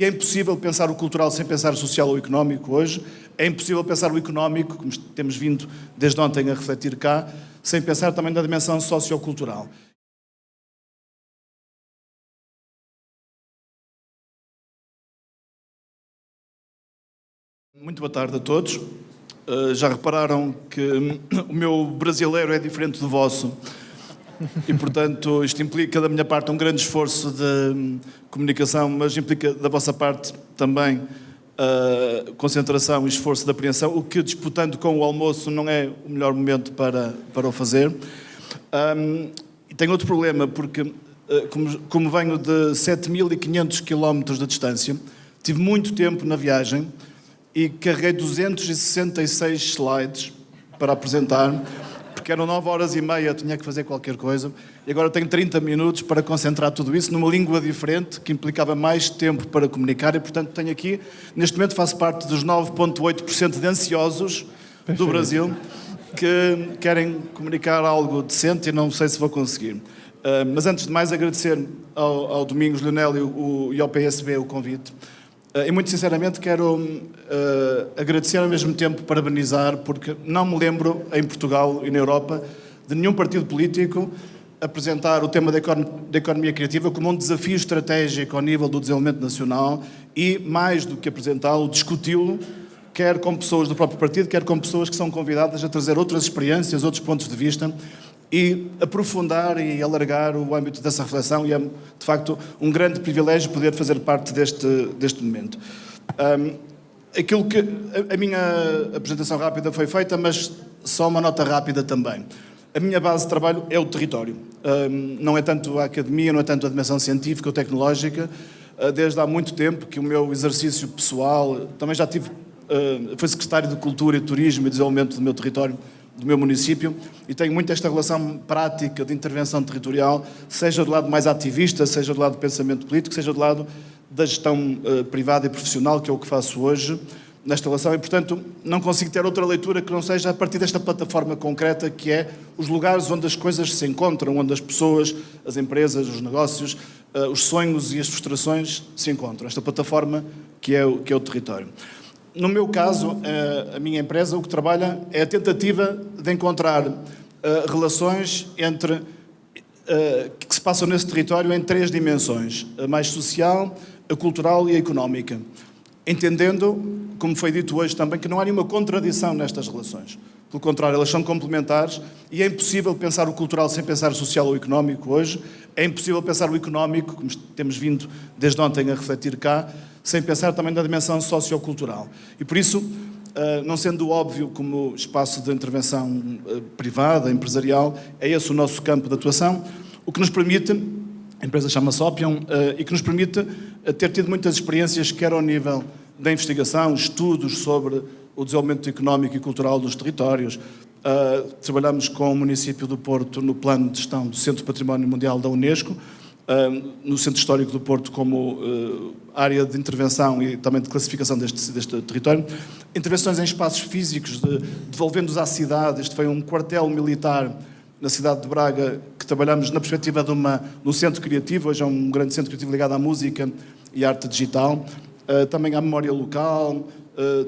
É impossível pensar o cultural sem pensar o social ou o económico hoje. É impossível pensar o económico, como temos vindo desde ontem a refletir cá, sem pensar também na dimensão sociocultural. Muito boa tarde a todos. Já repararam que o meu brasileiro é diferente do vosso e, portanto, isto implica da minha parte um grande esforço de comunicação, mas implica da vossa parte também concentração e esforço de apreensão, o que, disputando com o almoço, não é o melhor momento para o fazer. E tenho outro problema, porque como venho de 7.500 km de distância, tive muito tempo na viagem e carreguei 266 slides para apresentar, porque eram 9h30, tinha que fazer qualquer coisa, e agora tenho 30 minutos para concentrar tudo isso numa língua diferente, que implicava mais tempo para comunicar, e portanto tenho aqui, neste momento faço parte dos 9,8% de ansiosos do Brasil, que querem comunicar algo decente e não sei se vou conseguir. Mas antes de mais agradecer ao Domingos Leonel e ao PSB o convite. E muito sinceramente quero agradecer ao mesmo tempo parabenizar, porque não me lembro em Portugal e na Europa de nenhum partido político apresentar o tema da economia criativa como um desafio estratégico ao nível do desenvolvimento nacional e, mais do que apresentá-lo, discuti-lo, quer com pessoas do próprio partido, quer com pessoas que são convidadas a trazer outras experiências, outros pontos de vista e aprofundar e alargar o âmbito dessa reflexão, e é, de facto, um grande privilégio poder fazer parte deste momento. Aquilo que a minha apresentação rápida foi feita, mas só uma nota rápida também. A minha base de trabalho é o território. Não é tanto a academia, não é tanto a dimensão científica ou tecnológica. Desde há muito tempo que o meu exercício pessoal, também já tive, fui secretário de Cultura e Turismo e Desenvolvimento do meu território, do meu município, e tenho muito esta relação prática de intervenção territorial, seja do lado mais ativista, seja do lado do pensamento político, seja do lado da gestão privada e profissional, que é o que faço hoje nesta relação, e portanto não consigo ter outra leitura que não seja a partir desta plataforma concreta, que é os lugares onde as coisas se encontram, onde as pessoas, as empresas, os negócios, os sonhos e as frustrações se encontram. Esta plataforma que é o território. No meu caso, a minha empresa o que trabalha é a tentativa de encontrar relações entre que se passam nesse território em 3 dimensões: a mais social, a cultural e a económica. Entendendo, como foi dito hoje também, que não há nenhuma contradição nestas relações. Pelo contrário, elas são complementares e é impossível pensar o cultural sem pensar o social ou o económico hoje. É impossível pensar o económico, como temos vindo desde ontem a refletir cá, sem pensar também na dimensão sociocultural. E por isso, não sendo óbvio como espaço de intervenção privada, empresarial, é esse o nosso campo de atuação, o que nos permite, a empresa chama-se Opium, e que nos permite ter tido muitas experiências, quer ao nível da investigação, estudos sobre o desenvolvimento económico e cultural dos territórios. Trabalhamos com o município do Porto no plano de gestão do Centro de Património Mundial da Unesco, no Centro Histórico do Porto como área de intervenção e também de classificação deste território. Intervenções em espaços físicos, devolvendo-os à cidade. Este foi um quartel militar na cidade de Braga, que trabalhamos na perspectiva de um centro criativo. Hoje é um grande centro criativo ligado à música e à arte digital. Também à memória local.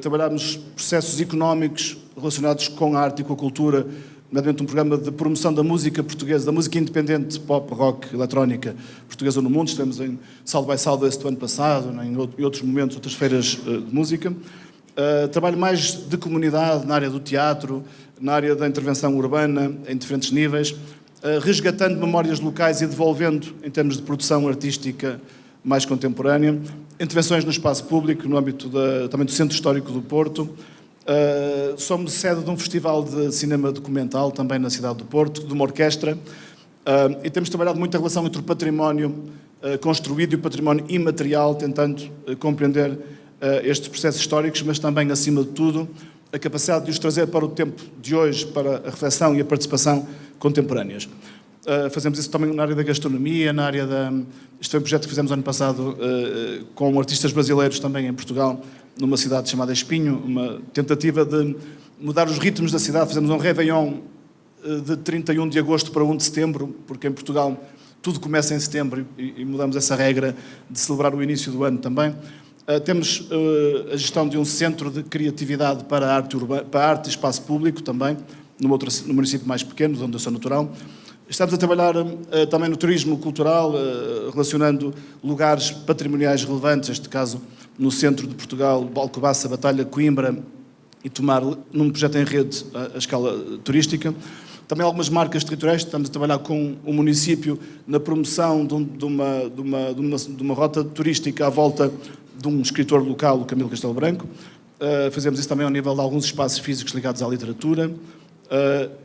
Trabalhamos processos económicos relacionados com a arte e com a cultura, dentro de um programa de promoção da música portuguesa, da música independente, pop, rock, eletrónica portuguesa no mundo. Estivemos em South by Southwest do ano passado, em outros momentos, outras feiras de música. Trabalho mais de comunidade na área do teatro, na área da intervenção urbana, em diferentes níveis, resgatando memórias locais e devolvendo, em termos de produção artística mais contemporânea. Intervenções no espaço público, no âmbito também do Centro Histórico do Porto. Somos sede de um festival de cinema documental, também na cidade do Porto, de uma orquestra, e temos trabalhado muito a relação entre o património construído e o património imaterial, tentando compreender estes processos históricos, mas também, acima de tudo, a capacidade de os trazer para o tempo de hoje, para a reflexão e a participação contemporâneas. Fazemos isso também na área da gastronomia, na área da... Isto foi um projeto que fizemos ano passado com artistas brasileiros também em Portugal, numa cidade chamada Espinho, uma tentativa de mudar os ritmos da cidade. Fizemos um Réveillon de 31 de agosto para 1 de setembro, porque em Portugal tudo começa em setembro e mudamos essa regra de celebrar o início do ano também. Temos a gestão de um centro de criatividade para a arte e espaço público também, no município mais pequeno, onde eu sou natural. Estamos a trabalhar também no turismo cultural, relacionando lugares patrimoniais relevantes, neste caso no centro de Portugal, Alcobaça, Batalha, Coimbra e Tomar, num projeto em rede à escala turística. Também algumas marcas territoriais, estamos a trabalhar com o município na promoção de uma rota turística à volta de um escritor local, o Camilo Castelo Branco. Fazemos isso também ao nível de alguns espaços físicos ligados à literatura.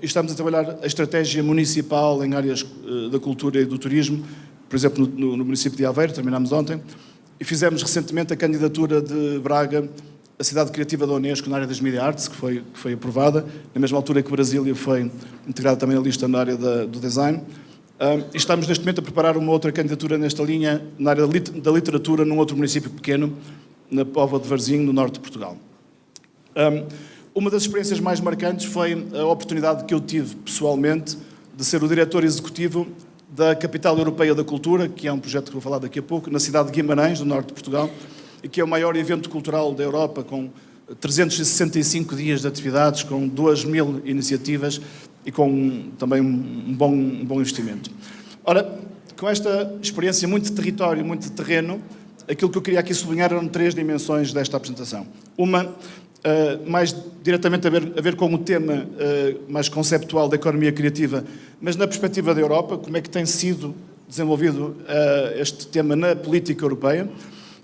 Estamos a trabalhar a estratégia municipal em áreas da cultura e do turismo, por exemplo, no município de Aveiro, terminámos ontem, e fizemos recentemente a candidatura de Braga, a cidade criativa da Unesco na área das Media Arts, que foi aprovada, na mesma altura que Brasília foi integrada também na lista na área do design. E estamos neste momento a preparar uma outra candidatura nesta linha, na área da literatura, num outro município pequeno, na Póvoa de Varzim, no norte de Portugal. Uma das experiências mais marcantes foi a oportunidade que eu tive pessoalmente de ser o diretor executivo da Capital Europeia da Cultura, que é um projeto que vou falar daqui a pouco, na cidade de Guimarães, no norte de Portugal, e que é o maior evento cultural da Europa, com 365 dias de atividades, com 2.000 iniciativas e com também um bom investimento. Ora, com esta experiência muito de território, muito de terreno, aquilo que eu queria aqui sublinhar eram 3 dimensões desta apresentação. Uma, mais diretamente a ver com o tema mais conceptual da economia criativa, mas na perspectiva da Europa, como é que tem sido desenvolvido este tema na política europeia.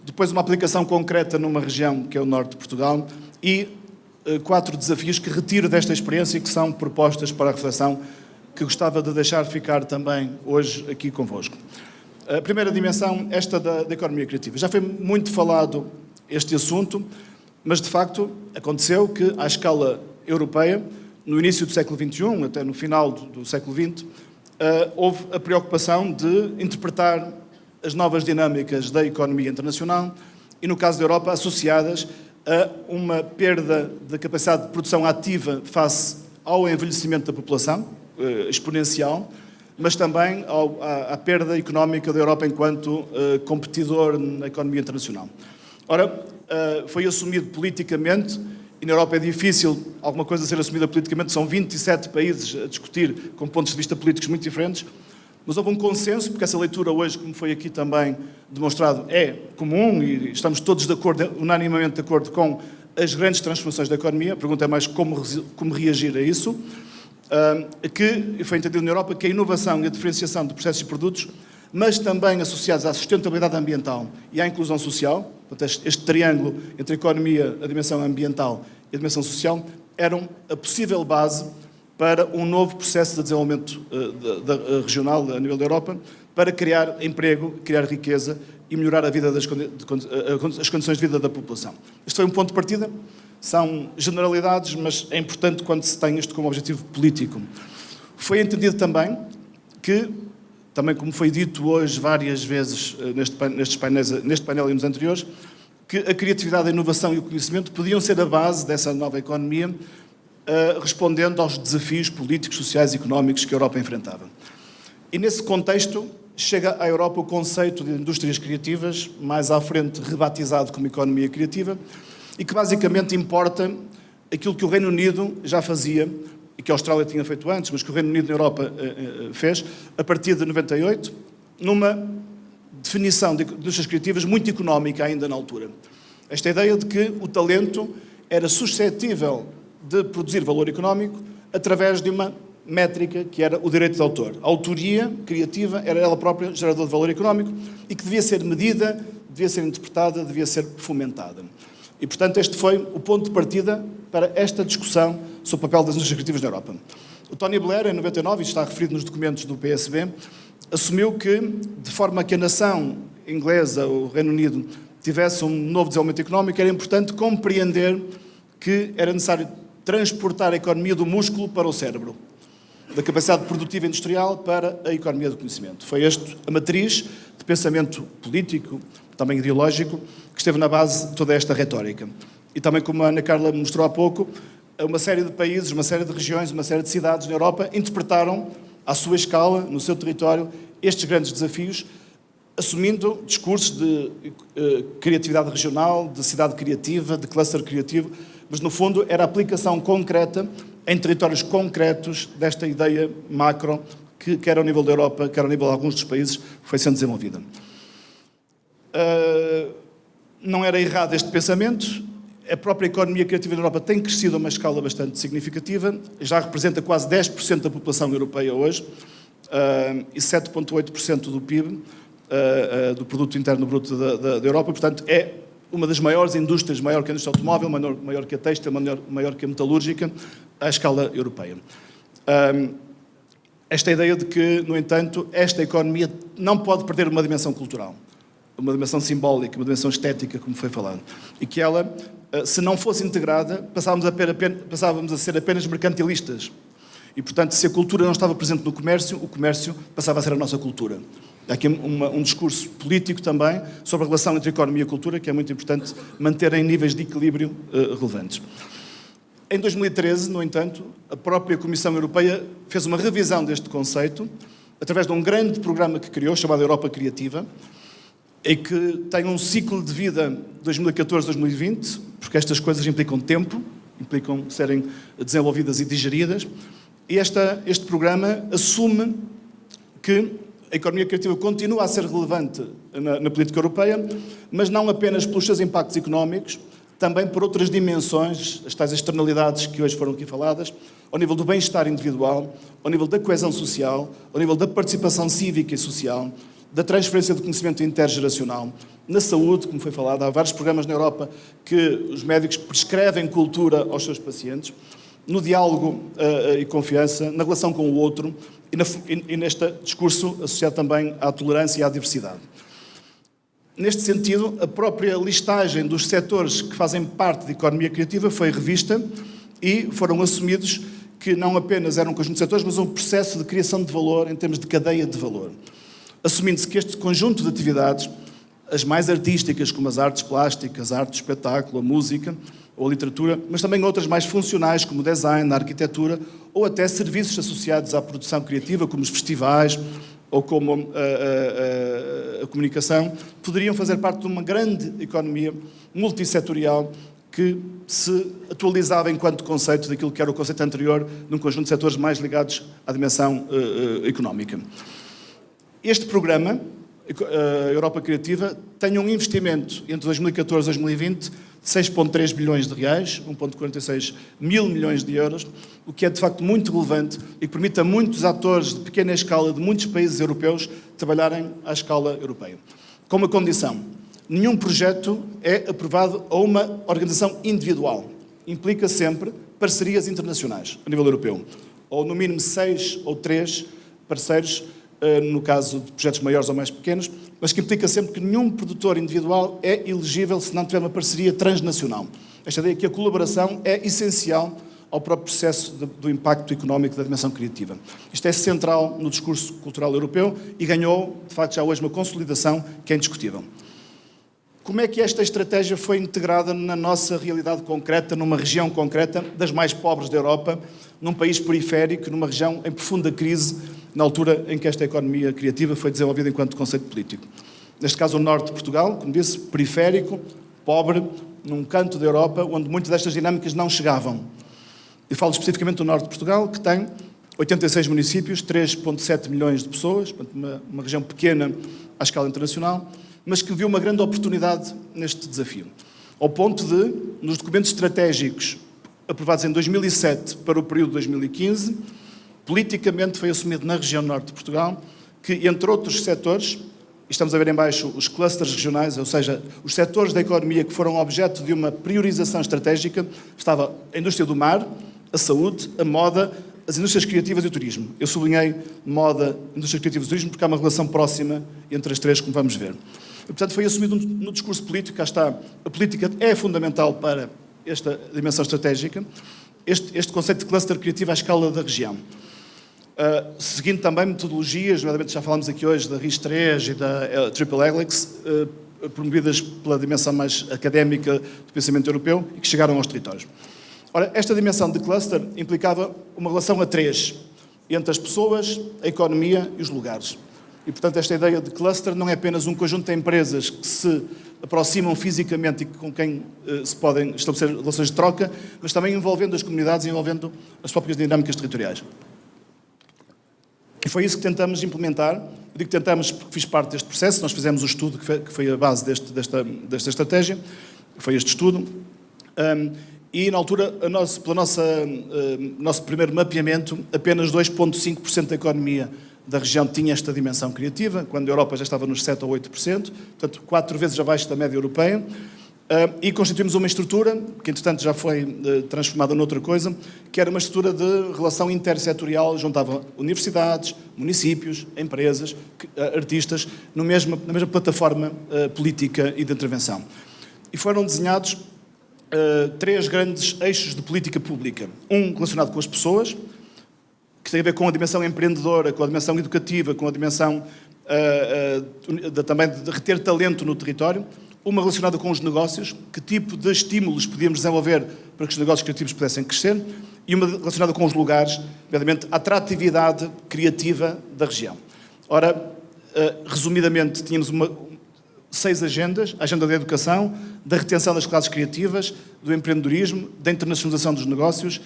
Depois uma aplicação concreta numa região que é o norte de Portugal e 4 desafios que retiro desta experiência e que são propostas para a reflexão que gostava de deixar ficar também hoje aqui convosco. A primeira dimensão, esta da economia criativa. Já foi muito falado este assunto, mas de facto aconteceu que à escala europeia, no início do século XXI, até no final do século XX, houve a preocupação de interpretar as novas dinâmicas da economia internacional e, no caso da Europa, associadas a uma perda da capacidade de produção ativa face ao envelhecimento da população, exponencial, mas também à perda económica da Europa enquanto competidor na economia internacional. Ora, foi assumido politicamente, e na Europa é difícil alguma coisa ser assumida politicamente, são 27 países a discutir com pontos de vista políticos muito diferentes, mas houve um consenso, porque essa leitura hoje, como foi aqui também demonstrado, é comum e estamos todos de acordo, unanimemente de acordo com as grandes transformações da economia. A pergunta é mais como reagir a isso. Que foi entendido na Europa que a inovação e a diferenciação de processos e produtos, mas também associados à sustentabilidade ambiental e à inclusão social, portanto, este triângulo entre a economia, a dimensão ambiental e a dimensão social, eram a possível base para um novo processo de desenvolvimento regional a nível da Europa, para criar emprego, criar riqueza e melhorar a vida as condições de vida da população. Este foi um ponto de partida, são generalidades, mas é importante quando se tem isto como objetivo político. Foi entendido também que, também como foi dito hoje várias vezes neste painel e nos anteriores, que a criatividade, a inovação e o conhecimento podiam ser a base dessa nova economia, respondendo aos desafios políticos, sociais e económicos que a Europa enfrentava. E nesse contexto chega à Europa o conceito de indústrias criativas, mais à frente rebatizado como economia criativa, e que basicamente importa aquilo que o Reino Unido já fazia, e que a Austrália tinha feito antes, mas que o Reino Unido na Europa fez, a partir de 98, numa definição de indústrias criativas muito económica ainda na altura. Esta ideia de que o talento era suscetível de produzir valor económico através de uma métrica que era o direito de autor. A autoria criativa era ela própria gerador de valor económico e que devia ser medida, devia ser interpretada, devia ser fomentada. E, portanto, este foi o ponto de partida para esta discussão sobre o papel das indústrias criativas na Europa. O Tony Blair, em 99, e está referido nos documentos do PSB, assumiu que, de forma que a nação inglesa, o Reino Unido, tivesse um novo desenvolvimento económico, era importante compreender que era necessário transportar a economia do músculo para o cérebro, da capacidade produtiva industrial para a economia do conhecimento. Foi esta a matriz de pensamento político, também ideológico, que esteve na base de toda esta retórica. E também, como a Ana Carla mostrou há pouco, uma série de países, uma série de regiões, uma série de cidades na Europa interpretaram à sua escala, no seu território, estes grandes desafios, assumindo discursos de criatividade regional, de cidade criativa, de cluster criativo, mas no fundo era a aplicação concreta em territórios concretos desta ideia macro que quer ao nível da Europa, quer ao nível de alguns dos países, foi sendo desenvolvida. Não era errado este pensamento. A própria economia criativa da Europa tem crescido a uma escala bastante significativa, já representa quase 10% da população europeia hoje e 7,8% do PIB, do Produto Interno Bruto da Europa. Portanto, é uma das maiores indústrias, maior que a indústria automóvel, maior que a têxtil, maior que a metalúrgica, à escala europeia. Esta ideia de que, no entanto, esta economia não pode perder uma dimensão cultural, uma dimensão simbólica, uma dimensão estética, como foi falado, e que ela, se não fosse integrada, passávamos a ser apenas mercantilistas. E, portanto, se a cultura não estava presente no comércio, o comércio passava a ser a nossa cultura. Há aqui um discurso político também sobre a relação entre economia e cultura, que é muito importante manter em níveis de equilíbrio relevantes. Em 2013, no entanto, a própria Comissão Europeia fez uma revisão deste conceito, através de um grande programa que criou, chamado Europa Criativa, e que tem um ciclo de vida 2014-2020, porque estas coisas implicam tempo, implicam serem desenvolvidas e digeridas, e este programa assume que a economia criativa continua a ser relevante na política europeia, mas não apenas pelos seus impactos económicos, também por outras dimensões, as tais externalidades que hoje foram aqui faladas, ao nível do bem-estar individual, ao nível da coesão social, ao nível da participação cívica e social, da transferência de conhecimento intergeracional, na saúde, como foi falado, há vários programas na Europa que os médicos prescrevem cultura aos seus pacientes, no diálogo e confiança, na relação com o outro e neste discurso associado também à tolerância e à diversidade. Neste sentido, a própria listagem dos setores que fazem parte da economia criativa foi revista e foram assumidos que não apenas era um conjunto de setores, mas um processo de criação de valor em termos de cadeia de valor. Assumindo-se que este conjunto de atividades, as mais artísticas, como as artes plásticas, a arte de espetáculo, a música ou a literatura, mas também outras mais funcionais, como o design, a arquitetura, ou até serviços associados à produção criativa, como os festivais ou como a comunicação, poderiam fazer parte de uma grande economia multissetorial que se atualizava enquanto conceito daquilo que era o conceito anterior, num conjunto de setores mais ligados à dimensão económica. Este programa, a Europa Criativa, tem um investimento entre 2014 e 2020 de 6,3 bilhões de reais, 1,46 mil milhões de euros, o que é de facto muito relevante e que permite a muitos atores de pequena escala de muitos países europeus trabalharem à escala europeia. Com uma condição: nenhum projeto é aprovado a uma organização individual. Implica sempre parcerias internacionais a nível europeu, ou no mínimo 6 ou 3 parceiros, no caso de projetos maiores ou mais pequenos, mas que implica sempre que nenhum produtor individual é elegível se não tiver uma parceria transnacional. Esta ideia que a colaboração é essencial ao próprio processo do impacto económico da dimensão criativa. Isto é central no discurso cultural europeu e ganhou, de facto, já hoje uma consolidação que é indiscutível. Como é que esta estratégia foi integrada na nossa realidade concreta, numa região concreta, das mais pobres da Europa, num país periférico, numa região em profunda crise, na altura em que esta economia criativa foi desenvolvida enquanto conceito político? Neste caso, o norte de Portugal, como disse, periférico, pobre, num canto da Europa, onde muitas destas dinâmicas não chegavam. Eu falo especificamente do norte de Portugal, que tem 86 municípios, 3,7 milhões de pessoas, portanto, uma região pequena à escala internacional, mas que viu uma grande oportunidade neste desafio. Ao ponto de, nos documentos estratégicos aprovados em 2007 para o período de 2015, politicamente foi assumido na região norte de Portugal que, entre outros setores, estamos a ver em baixo os clusters regionais, ou seja, os setores da economia que foram objeto de uma priorização estratégica, estava a indústria do mar, a saúde, a moda, as indústrias criativas e o turismo. Eu sublinhei moda, indústrias criativas e turismo porque há uma relação próxima entre as três, como vamos ver. E, portanto, foi assumido no discurso político, cá está, a política é fundamental para esta dimensão estratégica, este conceito de cluster criativo à escala da região. Seguindo também metodologias, nomeadamente já falámos aqui hoje da RIS3 e da Triple Helix, promovidas pela dimensão mais académica do pensamento europeu e que chegaram aos territórios. Ora, esta dimensão de cluster implicava uma relação a três, entre as pessoas, a economia e os lugares. E, portanto, esta ideia de cluster não é apenas um conjunto de empresas que se aproximam fisicamente e com quem se podem estabelecer relações de troca, mas também envolvendo as comunidades e envolvendo as próprias dinâmicas territoriais. E foi isso que tentamos implementar. Eu digo que tentamos porque fiz parte deste processo, nós fizemos o estudo que foi a base desta estratégia, foi este estudo. E, na altura, pelo nosso primeiro mapeamento, apenas 2,5% da economia da região tinha esta dimensão criativa, quando a Europa já estava nos 7% ou 8%, portanto, 4 vezes abaixo da média europeia. E constituímos uma estrutura, que entretanto já foi transformada noutra coisa, que era uma estrutura de relação intersetorial, juntava universidades, municípios, empresas, artistas, na mesma plataforma política e de intervenção. E foram desenhados 3 grandes eixos de política pública. Um relacionado com as pessoas, que tem a ver com a dimensão empreendedora, com a dimensão educativa, com a dimensão também de reter talento no território. Uma relacionada com os negócios, que tipo de estímulos podíamos desenvolver para que os negócios criativos pudessem crescer, e uma relacionada com os lugares, nomeadamente a atratividade criativa da região. Ora, resumidamente, tínhamos 6 agendas: a agenda da educação, da retenção das classes criativas, do empreendedorismo, da internacionalização dos negócios,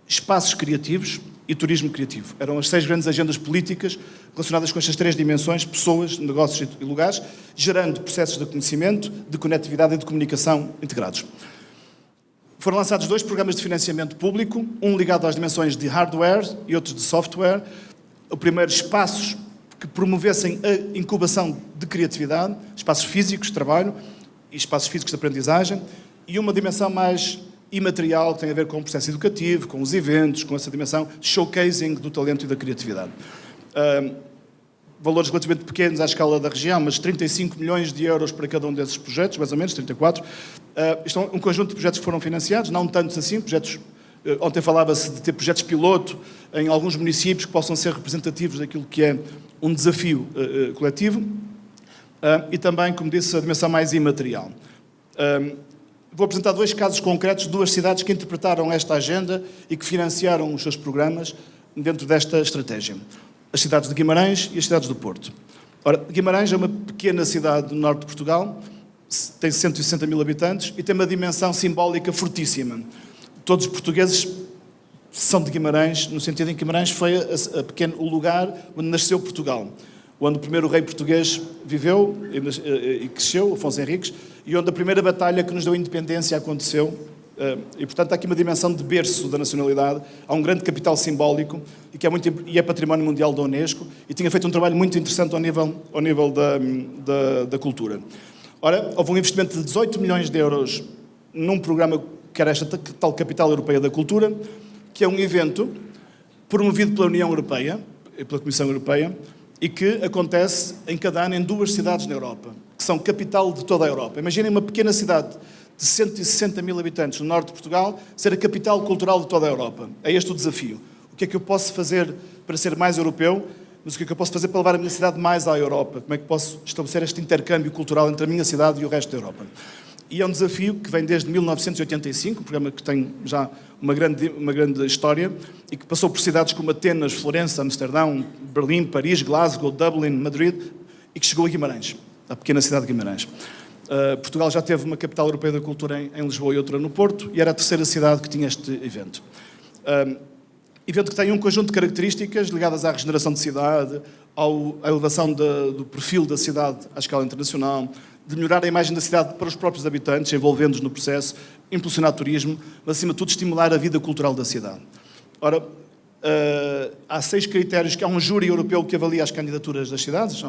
espaços criativos e turismo criativo. Eram as 6 grandes agendas políticas relacionadas com estas 3 dimensões: pessoas, negócios e lugares, gerando processos de conhecimento, de conectividade e de comunicação integrados. Foram lançados 2 programas de financiamento público, um ligado às dimensões de hardware e outros de software. O primeiro, espaços que promovessem a incubação de criatividade, espaços físicos de trabalho e espaços físicos de aprendizagem, e uma dimensão mais imaterial, que tem a ver com o processo educativo, com os eventos, com essa dimensão showcasing do talento e da criatividade. Valores relativamente pequenos à escala da região, mas 35 milhões de euros para cada um desses projetos, mais ou menos, 34. Isto é um conjunto de projetos que foram financiados, não tantos assim, projetos. Ontem falava-se de ter projetos piloto em alguns municípios que possam ser representativos daquilo que é um desafio coletivo. E também, como disse, a dimensão mais imaterial. Vou apresentar 2 casos concretos de 2 cidades que interpretaram esta agenda e que financiaram os seus programas dentro desta estratégia. As cidades de Guimarães e as cidades do Porto. Ora, Guimarães é uma pequena cidade do norte de Portugal, tem 160 mil habitantes e tem uma dimensão simbólica fortíssima. Todos os portugueses são de Guimarães, no sentido em que Guimarães foi o lugar onde nasceu Portugal, onde o primeiro rei português viveu e cresceu, Afonso Henriques, e onde a primeira batalha que nos deu a independência aconteceu. E, portanto, há aqui uma dimensão de berço da nacionalidade, há um grande capital simbólico e é património mundial da Unesco, e tinha feito um trabalho muito interessante ao nível da cultura. Ora, houve um investimento de 18 milhões de euros num programa que era esta tal Capital Europeia da Cultura, que é um evento promovido pela União Europeia, pela Comissão Europeia, e que acontece em cada ano em 2 cidades na Europa, que são capital de toda a Europa. Imaginem uma pequena cidade de 160 mil habitantes no norte de Portugal ser a capital cultural de toda a Europa. É este o desafio. O que é que eu posso fazer para ser mais europeu, mas o que é que eu posso fazer para levar a minha cidade mais à Europa? Como é que posso estabelecer este intercâmbio cultural entre a minha cidade e o resto da Europa? E é um desafio que vem desde 1985, um programa que tem já uma grande história e que passou por cidades como Atenas, Florença, Amsterdão, Berlim, Paris, Glasgow, Dublin, Madrid, e que chegou a Guimarães, a pequena cidade de Guimarães. Portugal já teve uma capital europeia da cultura em Lisboa e outra no Porto, e era a terceira cidade que tinha este evento. Evento que tem um conjunto de características ligadas à regeneração de cidade, à elevação do perfil da cidade à escala internacional, de melhorar a imagem da cidade para os próprios habitantes, envolvendo-os no processo, impulsionar turismo, mas, acima de tudo, estimular a vida cultural da cidade. Ora, há 6 critérios, que há um júri europeu que avalia as candidaturas das cidades,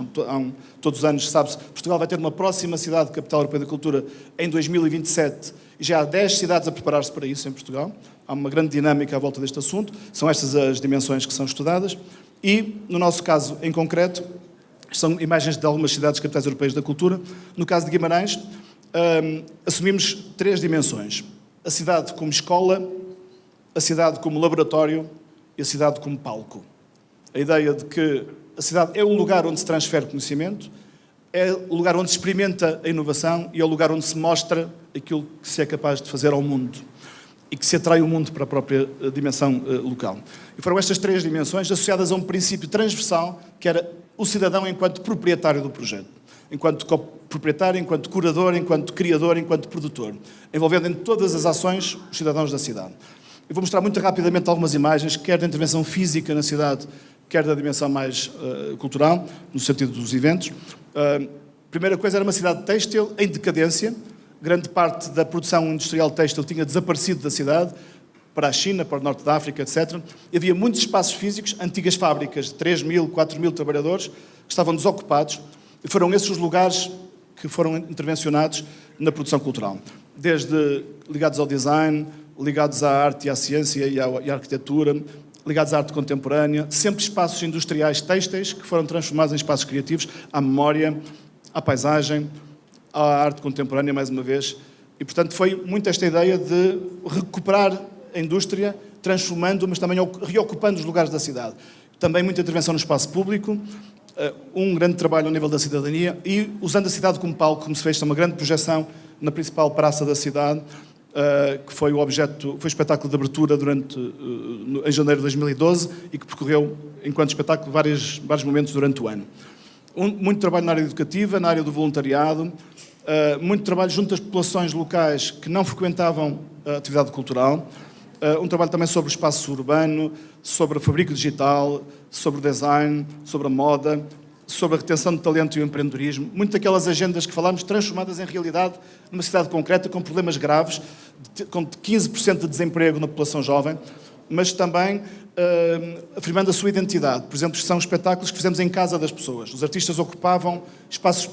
todos os anos, sabe-se, Portugal vai ter uma próxima cidade de capital europeia da cultura em 2027, e já há 10 cidades a preparar-se para isso em Portugal. Há uma grande dinâmica à volta deste assunto, são estas as dimensões que são estudadas, e, no nosso caso em concreto, são imagens de algumas cidades capitais europeias da cultura. No caso de Guimarães, assumimos 3 dimensões: a cidade como escola, a cidade como laboratório e a cidade como palco. A ideia de que a cidade é o lugar onde se transfere conhecimento, é o lugar onde se experimenta a inovação e é o lugar onde se mostra aquilo que se é capaz de fazer ao mundo e que se atrai o mundo para a própria dimensão local. E foram estas 3 dimensões associadas a um princípio transversal, que era o cidadão enquanto proprietário do projeto, enquanto proprietário, enquanto curador, enquanto criador, enquanto produtor, envolvendo em todas as ações os cidadãos da cidade. Eu vou mostrar muito rapidamente algumas imagens, quer da intervenção física na cidade, quer da dimensão mais cultural, no sentido dos eventos. A primeira coisa, era uma cidade têxtil em decadência. Grande parte da produção industrial têxtil tinha desaparecido da cidade, para a China, para o Norte da África, etc. E havia muitos espaços físicos, antigas fábricas de 3.000, 4.000 trabalhadores, que estavam desocupados, e foram esses os lugares que foram intervencionados na produção cultural. Desde ligados ao design, ligados à arte e à ciência e à arquitetura, ligados à arte contemporânea, sempre espaços industriais têxteis que foram transformados em espaços criativos, à memória, à paisagem, à arte contemporânea, mais uma vez. E, portanto, foi muito esta ideia de recuperar a indústria, transformando, mas também reocupando os lugares da cidade. Também muita intervenção no espaço público, um grande trabalho ao nível da cidadania e usando a cidade como palco, como se fez uma grande projeção na principal praça da cidade, que foi o espetáculo de abertura em janeiro de 2012 e que percorreu, enquanto espetáculo, vários momentos durante o ano. Muito trabalho na área educativa, na área do voluntariado, muito trabalho junto às populações locais que não frequentavam a atividade cultural, um trabalho também sobre o espaço urbano, sobre a fabrico digital, sobre o design, sobre a moda, sobre a retenção de talento e o empreendedorismo. Muito daquelas agendas que falámos transformadas em realidade numa cidade concreta com problemas graves, com 15% de desemprego na população jovem, mas também afirmando a sua identidade. Por exemplo, são espetáculos que fizemos em casa das pessoas. Os artistas ocupavam espaços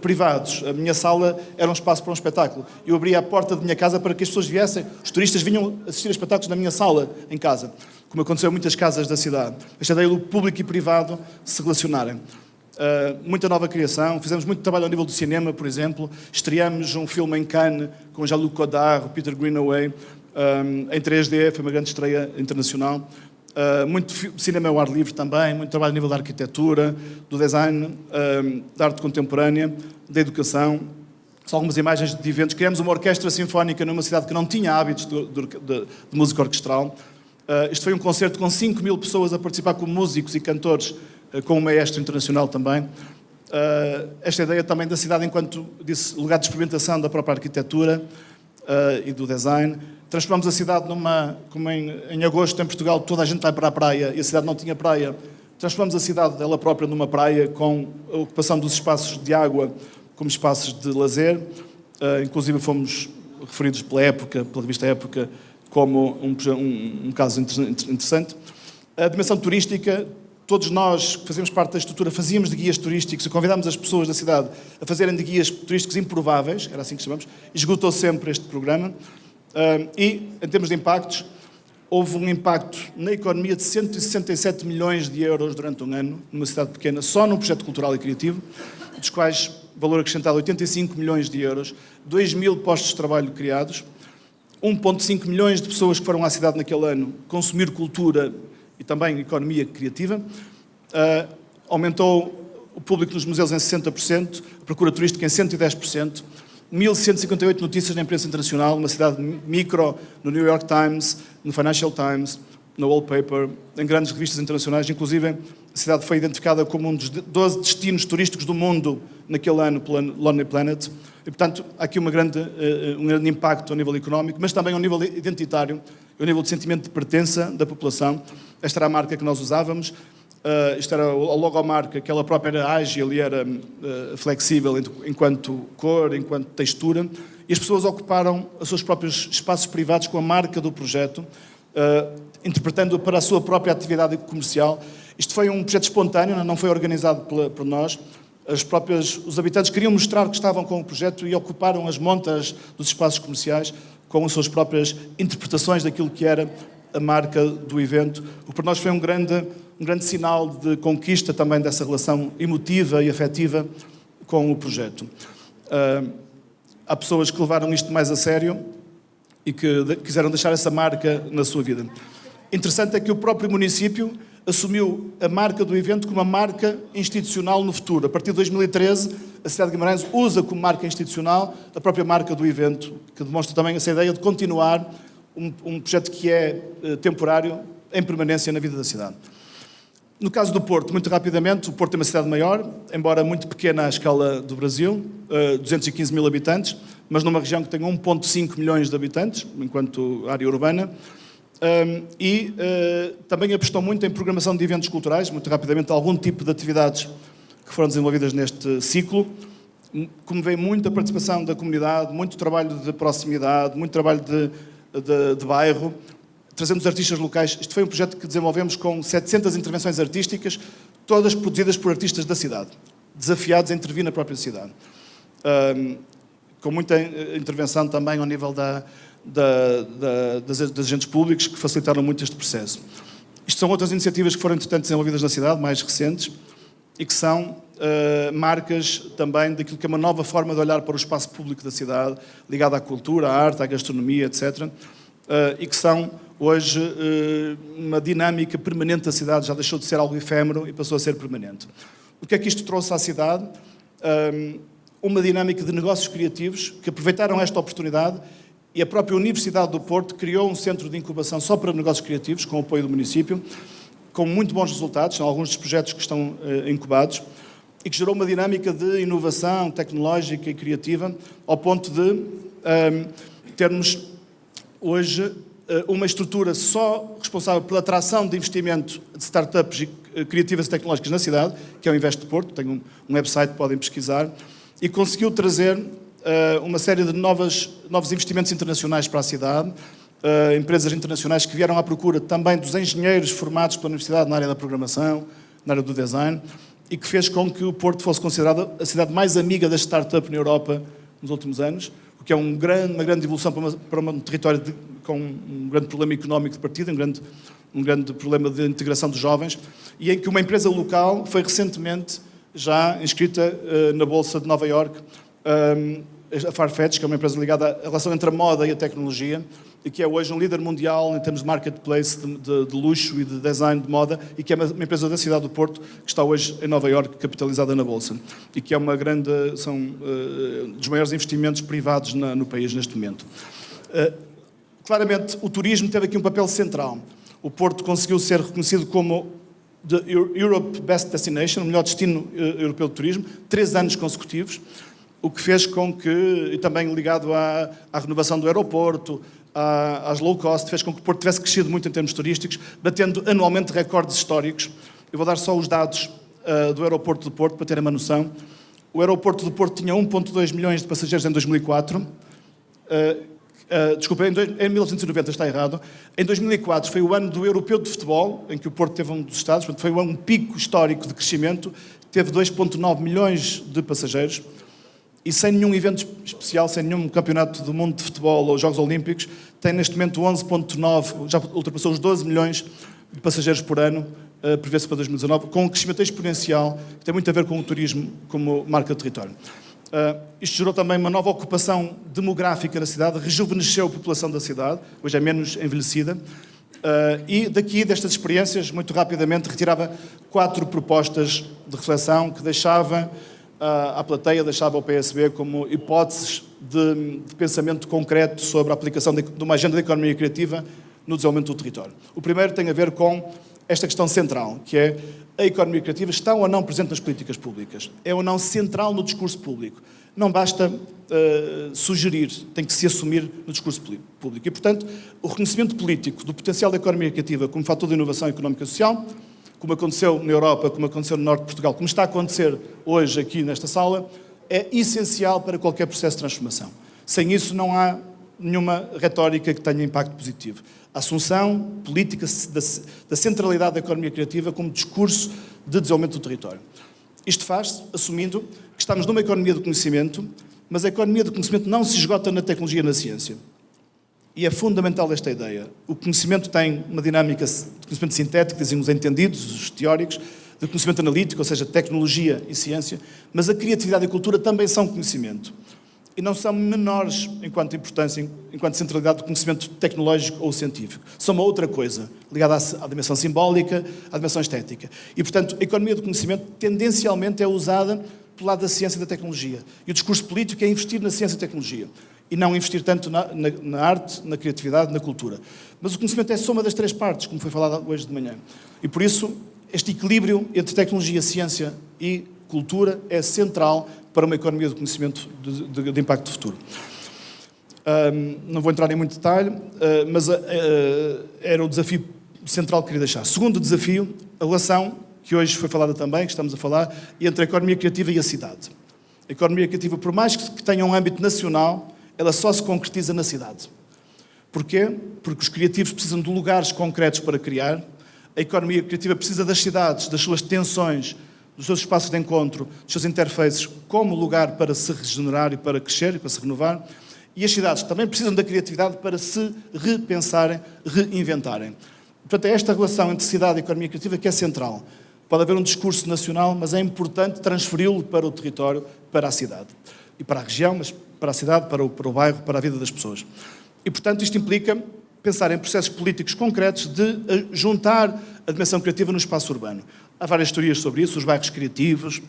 privados. A minha sala era um espaço para um espetáculo. Eu abria a porta da minha casa para que as pessoas viessem. Os turistas vinham assistir a espetáculos na minha sala, em casa, como aconteceu em muitas casas da cidade. Esta ideia do público e privado se relacionarem. Muita nova criação. Fizemos muito trabalho ao nível do cinema, por exemplo. Estreamos um filme em Cannes com Jean-Luc Godard, o Peter Greenaway, em 3D, foi uma grande estreia internacional. Muito cinema ao ar livre também, muito trabalho a nível da arquitetura, do design, da arte contemporânea, da educação. São algumas imagens de eventos. Criamos uma orquestra sinfónica numa cidade que não tinha hábitos de música orquestral. Isto foi um concerto com 5.000 pessoas a participar como músicos e cantores, com um maestro internacional também. Esta ideia também da cidade enquanto, disse, lugar de experimentação da própria arquitetura e do design. Transformamos a cidade como em agosto em Portugal, toda a gente vai para a praia e a cidade não tinha praia. Transformamos a cidade dela própria numa praia com a ocupação dos espaços de água como espaços de lazer. Inclusive fomos referidos pela revista Época, como um caso interessante. A dimensão turística, todos nós que fazemos parte da estrutura fazíamos de guias turísticos e convidámos as pessoas da cidade a fazerem de guias turísticos improváveis, era assim que chamamos, esgotou sempre este programa. E, em termos de impactos, houve um impacto na economia de 167 milhões de euros durante um ano, numa cidade pequena, só num projeto cultural e criativo, dos quais valor acrescentado 85 milhões de euros, 2.000 postos de trabalho criados, 1,5 milhões de pessoas que foram à cidade naquele ano consumir cultura e também economia criativa, aumentou o público nos museus em 60%, a procura turística em 110%, 1.158 notícias na imprensa internacional, uma cidade micro, no New York Times, no Financial Times, no Wallpaper, em grandes revistas internacionais. Inclusive, a cidade foi identificada como um dos 12 destinos turísticos do mundo naquele ano pela Lonely Planet. E, portanto, há aqui um grande impacto ao nível económico, mas também ao nível identitário, ao nível de sentimento de pertença da população. Esta era a marca que nós usávamos. Isto era a logomarca, que ela própria era ágil e era flexível enquanto cor, enquanto textura, e as pessoas ocuparam os seus próprios espaços privados com a marca do projeto, interpretando-a para a sua própria atividade comercial. Isto foi um projeto espontâneo, não foi organizado por nós. Os habitantes queriam mostrar que estavam com o projeto e ocuparam as montas dos espaços comerciais com as suas próprias interpretações daquilo que era a marca do evento, o que para nós foi um grande sinal de conquista também dessa relação emotiva e afetiva com o projeto. Há pessoas que levaram isto mais a sério e que quiseram deixar essa marca na sua vida. Interessante é que o próprio município assumiu a marca do evento como uma marca institucional no futuro. A partir de 2013, a cidade de Guimarães usa como marca institucional a própria marca do evento, que demonstra também essa ideia de continuar um projeto que é temporário, em permanência na vida da cidade. No caso do Porto, muito rapidamente, o Porto é uma cidade maior, embora muito pequena à escala do Brasil, 215 mil habitantes, mas numa região que tem 1,5 milhões de habitantes, enquanto área urbana, e também apostou muito em programação de eventos culturais, muito rapidamente, algum tipo de atividades que foram desenvolvidas neste ciclo, como vem muita participação da comunidade, muito trabalho de proximidade, muito trabalho de bairro, trazendo os artistas locais. Isto foi um projeto que desenvolvemos com 700 intervenções artísticas, todas produzidas por artistas da cidade, desafiados a intervir na própria cidade. Com muita intervenção também ao nível dos agentes públicos, que facilitaram muito este processo. Isto são outras iniciativas que foram, entretanto, desenvolvidas na cidade, mais recentes, e que são marcas também daquilo que é uma nova forma de olhar para o espaço público da cidade, ligado à cultura, à arte, à gastronomia, etc., e que são hoje uma dinâmica permanente da cidade, já deixou de ser algo efêmero e passou a ser permanente. O que é que isto trouxe à cidade? Uma dinâmica de negócios criativos que aproveitaram esta oportunidade, e a própria Universidade do Porto criou um centro de incubação só para negócios criativos, com o apoio do município, com muito bons resultados, são alguns dos projetos que estão incubados, e que gerou uma dinâmica de inovação tecnológica e criativa, ao ponto de termos hoje uma estrutura só responsável pela atração de investimento de startups criativas e tecnológicas na cidade, que é o Invest Porto, tem um website que podem pesquisar, e conseguiu trazer uma série de novos investimentos internacionais para a cidade, empresas internacionais que vieram à procura também dos engenheiros formados pela Universidade na área da programação, na área do design, e que fez com que o Porto fosse considerada a cidade mais amiga da startup na Europa nos últimos anos, o que é uma grande evolução para um território com um grande problema económico de partida, um grande problema de integração dos jovens, e em que uma empresa local foi recentemente já inscrita na Bolsa de Nova Iorque, a Farfetch, que é uma empresa ligada à relação entre a moda e a tecnologia, e que é hoje um líder mundial em termos de marketplace, de luxo e de design de moda, e que é uma empresa da cidade do Porto, que está hoje em Nova Iorque, capitalizada na Bolsa, e que é são dos maiores investimentos privados no país neste momento. Claramente, o turismo teve aqui um papel central. O Porto conseguiu ser reconhecido como the Europe Best Destination, o melhor destino europeu de turismo, 3 anos consecutivos, o que fez com que, e também ligado à renovação do aeroporto, às low cost, fez com que o Porto tivesse crescido muito em termos turísticos, batendo anualmente recordes históricos. Eu vou dar só os dados do aeroporto do Porto, para terem uma noção. O aeroporto do Porto tinha 1,2 milhões de passageiros em 2004. Desculpa, em 1990 está errado. Em 2004 foi o ano do Europeu de Futebol, em que o Porto teve um dos estados, portanto, foi um pico histórico de crescimento, teve 2,9 milhões de passageiros, e sem nenhum evento especial, sem nenhum campeonato do mundo de futebol ou Jogos Olímpicos, tem neste momento 11,9, já ultrapassou os 12 milhões de passageiros por ano, prevê-se para 2019, com um crescimento exponencial, que tem muito a ver com o turismo como marca de território. Isto gerou também uma nova ocupação demográfica na cidade, rejuvenesceu a população da cidade, hoje é menos envelhecida, e destas experiências, muito rapidamente, retirava 4 propostas de reflexão que deixava à plateia, deixava ao PSB como hipóteses de pensamento concreto sobre a aplicação de uma agenda de economia criativa no desenvolvimento do território. O primeiro tem a ver com esta questão central, que é a economia criativa está ou não presente nas políticas públicas? É ou não central no discurso público? Não basta sugerir, tem que se assumir no discurso público. E, portanto, o reconhecimento político do potencial da economia criativa como fator de inovação económica e social, como aconteceu na Europa, como aconteceu no norte de Portugal, como está a acontecer hoje aqui nesta sala, é essencial para qualquer processo de transformação. Sem isso não há nenhuma retórica que tenha impacto positivo. A assunção política da centralidade da economia criativa como discurso de desenvolvimento do território. Isto faz-se assumindo que estamos numa economia do conhecimento, mas a economia do conhecimento não se esgota na tecnologia e na ciência. E é fundamental esta ideia. O conhecimento tem uma dinâmica de conhecimento sintético, dizem os entendidos, os teóricos, de conhecimento analítico, ou seja, tecnologia e ciência, mas a criatividade e a cultura também são conhecimento. E não são menores enquanto importância, enquanto centralidade do conhecimento tecnológico ou científico. São uma outra coisa, ligada à dimensão simbólica, à dimensão estética. E, portanto, a economia do conhecimento tendencialmente é usada pelo lado da ciência e da tecnologia. E o discurso político é investir na ciência e tecnologia. E não investir tanto na arte, na criatividade, na cultura. Mas o conhecimento é a soma das 3 partes, como foi falado hoje de manhã. E por isso este equilíbrio entre tecnologia, ciência e cultura é central para uma economia do conhecimento de impacto futuro. Não vou entrar em muito detalhe, mas era o desafio central que queria deixar. Segundo desafio, a relação, que hoje foi falada também, que estamos a falar, entre a economia criativa e a cidade. A economia criativa, por mais que tenha um âmbito nacional, ela só se concretiza na cidade. Porquê? Porque os criativos precisam de lugares concretos para criar, a economia criativa precisa das cidades, das suas tensões, dos seus espaços de encontro, dos seus interfaces, como lugar para se regenerar e para crescer e para se renovar. E as cidades também precisam da criatividade para se repensarem, reinventarem. Portanto, é esta relação entre cidade e economia criativa que é central. Pode haver um discurso nacional, mas é importante transferi-lo para o território, para a cidade. E para a região, mas para a cidade, para o bairro, para a vida das pessoas. E, portanto, isto implica pensar em processos políticos concretos de juntar a dimensão criativa no espaço urbano. Há várias teorias sobre isso, os bairros criativos,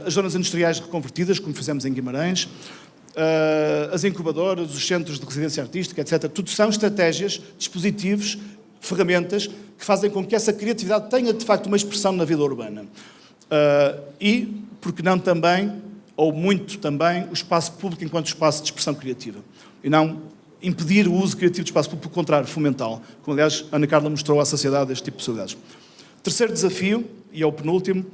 as zonas industriais reconvertidas, como fizemos em Guimarães, as incubadoras, os centros de residência artística, etc. Tudo são estratégias, dispositivos, ferramentas que fazem com que essa criatividade tenha, de facto, uma expressão na vida urbana. E, porque não também, ou muito também, o espaço público enquanto espaço de expressão criativa. E não impedir o uso criativo do espaço público, pelo contrário, fomentá-lo. Como, aliás, a Ana Carla mostrou à sociedade este tipo de possibilidades. Terceiro desafio, e é o penúltimo,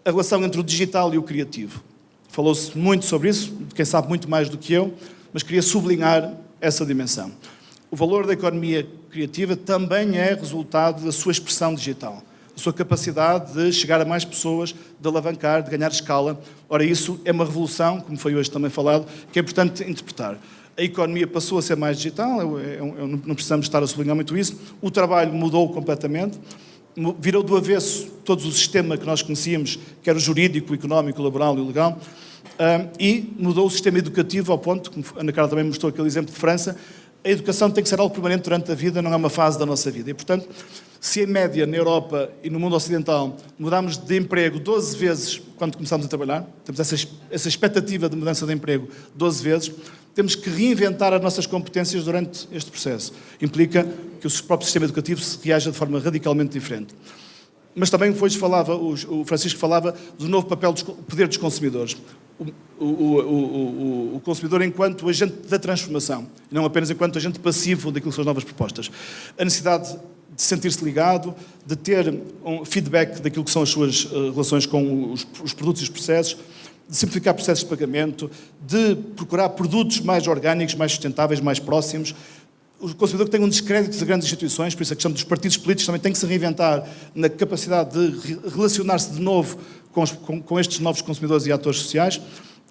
a relação entre o digital e o criativo. Falou-se muito sobre isso, quem sabe muito mais do que eu, mas queria sublinhar essa dimensão. O valor da economia criativa também é resultado da sua expressão digital, da sua capacidade de chegar a mais pessoas, de alavancar, de ganhar escala. Ora, isso é uma revolução, como foi hoje também falado, que é importante interpretar. A economia passou a ser mais digital, não precisamos estar a sublinhar muito isso, o trabalho mudou completamente, virou do avesso todo o sistema que nós conhecíamos, que era o jurídico, o económico, o laboral e o legal, e mudou o sistema educativo ao ponto, como a Ana Carla também mostrou aquele exemplo de França, a educação tem que ser algo permanente durante a vida, não é uma fase da nossa vida. E, portanto, se em média na Europa e no mundo ocidental mudámos de emprego 12 vezes quando começámos a trabalhar, temos essa expectativa de mudança de emprego 12 vezes, temos que reinventar as nossas competências durante este processo. Implica que o próprio sistema educativo se reaja de forma radicalmente diferente. Mas também hoje o Francisco falava do novo papel do poder dos consumidores. O consumidor enquanto agente da transformação, não apenas enquanto agente passivo daquilo que são as novas propostas. A necessidade de sentir-se ligado, de ter um feedback daquilo que são as suas relações com os produtos e os processos, de simplificar processos de pagamento, de procurar produtos mais orgânicos, mais sustentáveis, mais próximos. O consumidor que tem um descrédito de grandes instituições, por isso a questão dos partidos políticos também tem que se reinventar na capacidade de relacionar-se de novo com estes novos consumidores e atores sociais,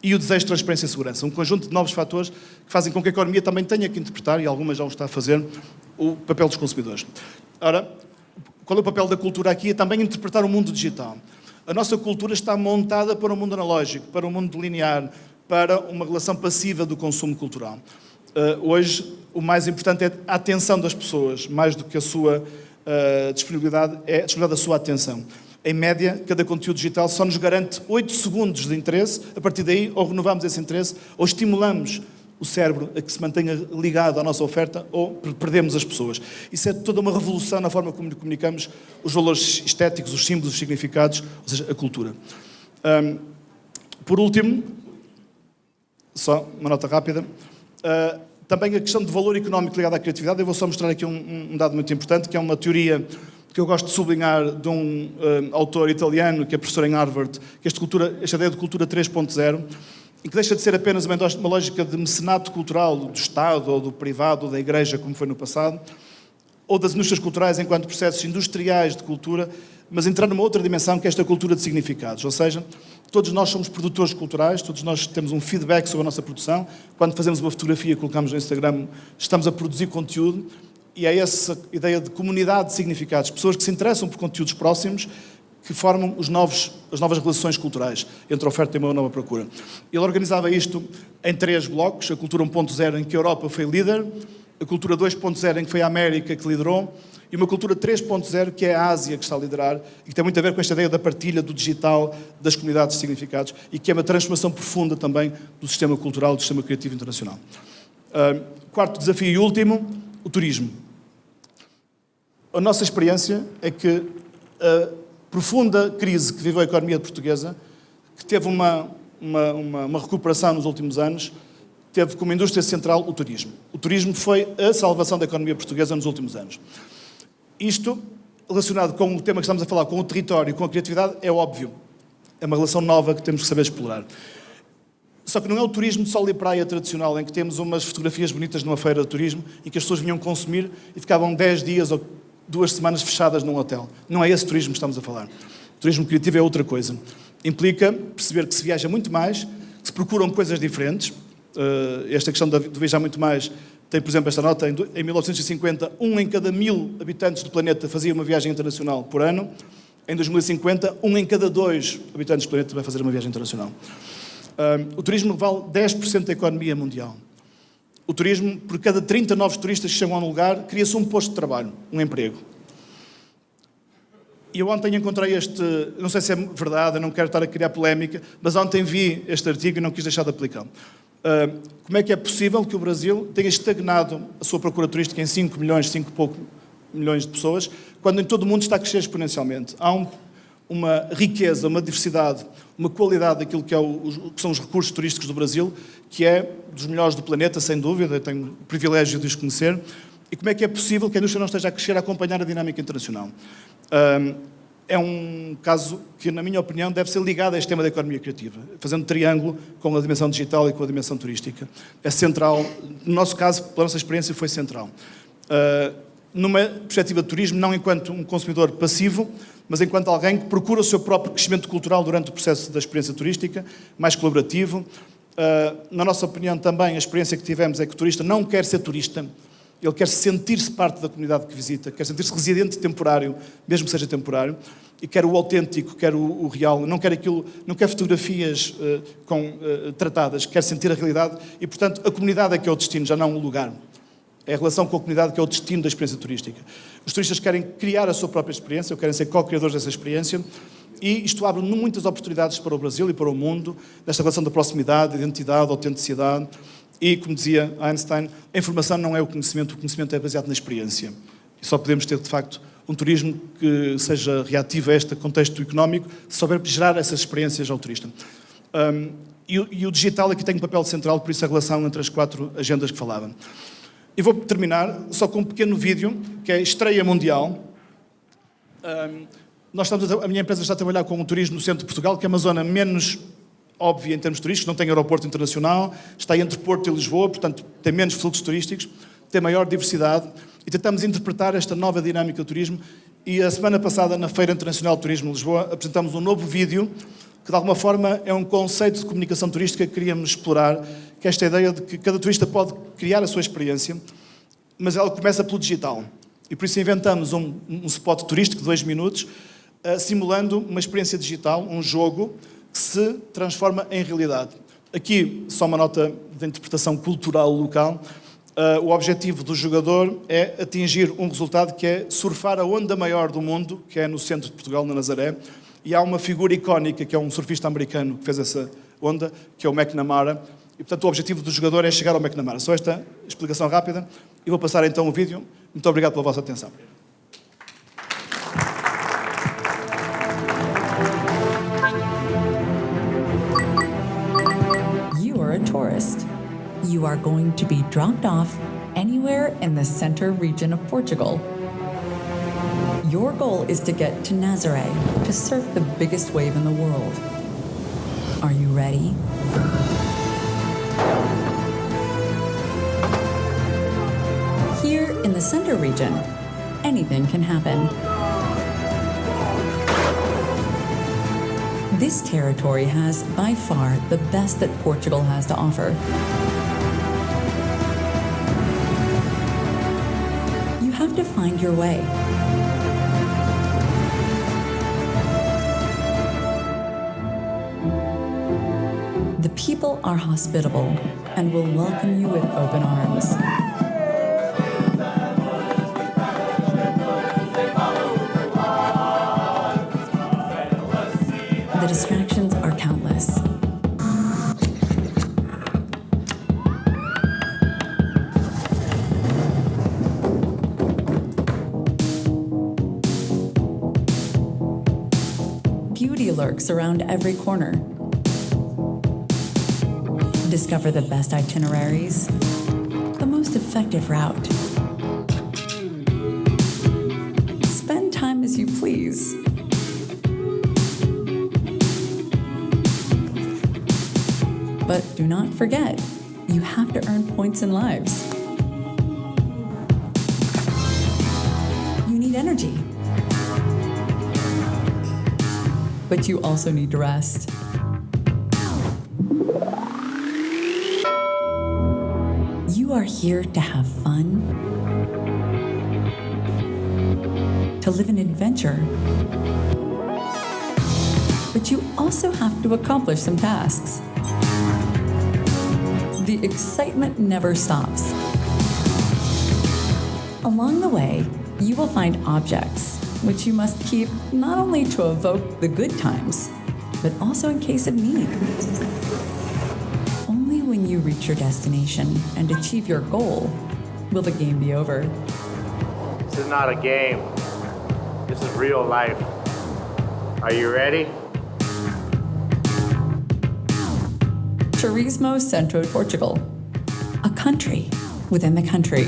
e o desejo de transparência e segurança. Um conjunto de novos fatores que fazem com que a economia também tenha que interpretar, e algumas já o está a fazer, o papel dos consumidores. Ora, qual é o papel da cultura aqui? É também interpretar o mundo digital. A nossa cultura está montada para o mundo analógico, para o mundo linear, para uma relação passiva do consumo cultural. Hoje, o mais importante é a atenção das pessoas, mais do que a sua disponibilidade, é a disponibilidade da sua atenção. Em média, cada conteúdo digital só nos garante 8 segundos de interesse, a partir daí ou renovamos esse interesse, ou estimulamos o cérebro a que se mantenha ligado à nossa oferta, ou perdemos as pessoas. Isso é toda uma revolução na forma como comunicamos os valores estéticos, os símbolos, os significados, ou seja, a cultura. Por último, só uma nota rápida, também a questão de valor económico ligado à criatividade. Eu vou só mostrar aqui um dado muito importante, que é uma teoria que eu gosto de sublinhar de um autor italiano, que é professor em Harvard, que esta ideia de cultura 3.0, e que deixa de ser apenas uma lógica de mecenato cultural do Estado, ou do privado, ou da Igreja, como foi no passado, ou das indústrias culturais enquanto processos industriais de cultura, mas entrar numa outra dimensão, que é esta cultura de significados. Ou seja, todos nós somos produtores culturais, todos nós temos um feedback sobre a nossa produção. Quando fazemos uma fotografia e colocamos no Instagram, estamos a produzir conteúdo, e é essa ideia de comunidade de significados, pessoas que se interessam por conteúdos próximos, que formam as novas relações culturais entre a oferta e uma nova procura. Ele organizava isto em 3 blocos: a cultura 1.0, em que a Europa foi líder, a cultura 2.0, em que foi a América que liderou, e uma cultura 3.0, que é a Ásia que está a liderar, e que tem muito a ver com esta ideia da partilha, do digital, das comunidades de significados, e que é uma transformação profunda também do sistema cultural, do sistema criativo internacional. Quarto desafio e último, o turismo. A nossa experiência é que profunda crise que viveu a economia portuguesa, que teve uma recuperação nos últimos anos, teve como indústria central o turismo. O turismo foi a salvação da economia portuguesa nos últimos anos. Isto, relacionado com o tema que estamos a falar, com o território e com a criatividade, é óbvio. É uma relação nova que temos que saber explorar. Só que não é o turismo de sol e praia tradicional, em que temos umas fotografias bonitas numa feira de turismo e que as pessoas vinham consumir e ficavam 10 dias ou 2 semanas fechadas num hotel. Não é esse turismo que estamos a falar. O turismo criativo é outra coisa. Implica perceber que se viaja muito mais, que se procuram coisas diferentes. Esta questão do viajar muito mais tem, por exemplo, esta nota. Em 1950, 1 em cada 1000 habitantes do planeta fazia uma viagem internacional por ano. Em 2050, 1 em cada 2 habitantes do planeta vai fazer uma viagem internacional. O turismo vale 10% da economia mundial. O turismo, por cada 30 novos turistas que chegam a um lugar, cria-se um posto de trabalho, um emprego. E eu ontem encontrei não sei se é verdade, eu não quero estar a criar polémica, mas ontem vi este artigo e não quis deixar de aplicá-lo. Como é que é possível que o Brasil tenha estagnado a sua procura turística em 5 milhões, 5 e pouco milhões de pessoas, quando em todo o mundo está a crescer exponencialmente? Há uma riqueza, uma diversidade, uma qualidade daquilo que são os recursos turísticos do Brasil, que é dos melhores do planeta, sem dúvida, eu tenho o privilégio de os conhecer. E como é que é possível que a indústria não esteja a crescer, a acompanhar a dinâmica internacional? É um caso que, na minha opinião, deve ser ligado a este tema da economia criativa, fazendo triângulo com a dimensão digital e com a dimensão turística. É central, no nosso caso, pela nossa experiência, foi central. Numa perspectiva de turismo, não enquanto um consumidor passivo, mas enquanto alguém que procura o seu próprio crescimento cultural durante o processo da experiência turística, mais colaborativo. Na nossa opinião, também, a experiência que tivemos é que o turista não quer ser turista. Ele quer sentir-se parte da comunidade que visita, quer sentir-se residente temporário, mesmo que seja temporário, e quer o autêntico, quer o real, não quer fotografias tratadas, quer sentir a realidade e, portanto, a comunidade é que é o destino, já não o lugar. É a relação com a comunidade que é o destino da experiência turística. Os turistas querem criar a sua própria experiência, ou querem ser co-criadores dessa experiência, e isto abre muitas oportunidades para o Brasil e para o mundo, nesta relação da proximidade, identidade, autenticidade. E, como dizia Einstein, a informação não é o conhecimento é baseado na experiência. E só podemos ter, de facto, um turismo que seja reativo a este contexto económico, se souber gerar essas experiências ao turista. E o digital aqui tem um papel central, por isso a relação entre as 4 agendas que falava. E vou terminar só com um pequeno vídeo, que é estreia mundial. A minha empresa está a trabalhar com o turismo no centro de Portugal, que é uma zona menos óbvia em termos turísticos, não tem aeroporto internacional, está entre Porto e Lisboa, portanto tem menos fluxos turísticos, tem maior diversidade, e tentamos interpretar esta nova dinâmica do turismo. E a semana passada, na Feira Internacional de Turismo de Lisboa, apresentamos um novo vídeo, que de alguma forma é um conceito de comunicação turística que queríamos explorar, que é esta ideia de que cada turista pode criar a sua experiência, mas ela começa pelo digital. E por isso inventamos um spot turístico de 2 minutos, simulando uma experiência digital, um jogo, que se transforma em realidade. Aqui, só uma nota de interpretação cultural local. O objetivo do jogador é atingir um resultado que é surfar a onda maior do mundo, que é no centro de Portugal, na Nazaré, e há uma figura icónica, que é um surfista americano que fez essa onda, que é o McNamara, e portanto o objetivo do jogador é chegar ao McNamara. Só esta explicação rápida, e vou passar então o vídeo. Muito obrigado pela vossa atenção. A tourist. You are going to be dropped off anywhere in the center region of Portugal. Your goal is to get to Nazaré to surf the biggest wave in the world. Are you ready? Here in the center region, anything can happen. This territory has, by far, the best that Portugal has to offer. You have to find your way. The people are hospitable and will welcome you with open arms. The distractions are countless. lurks around every corner. Discover the best itineraries, the most effective route. Spend time as you please. But do not forget, you have to earn points and lives. You need energy. But you also need to rest. You are here to have fun, to live an adventure, but you also have to accomplish some tasks. The excitement never stops. Along the way, you will find objects, which you must keep not only to evoke the good times, but also in case of need. Only when you reach your destination and achieve your goal will the game be over. This is not a game. This is real life. Are you ready? Turismo Centro, Portugal, a country within the country.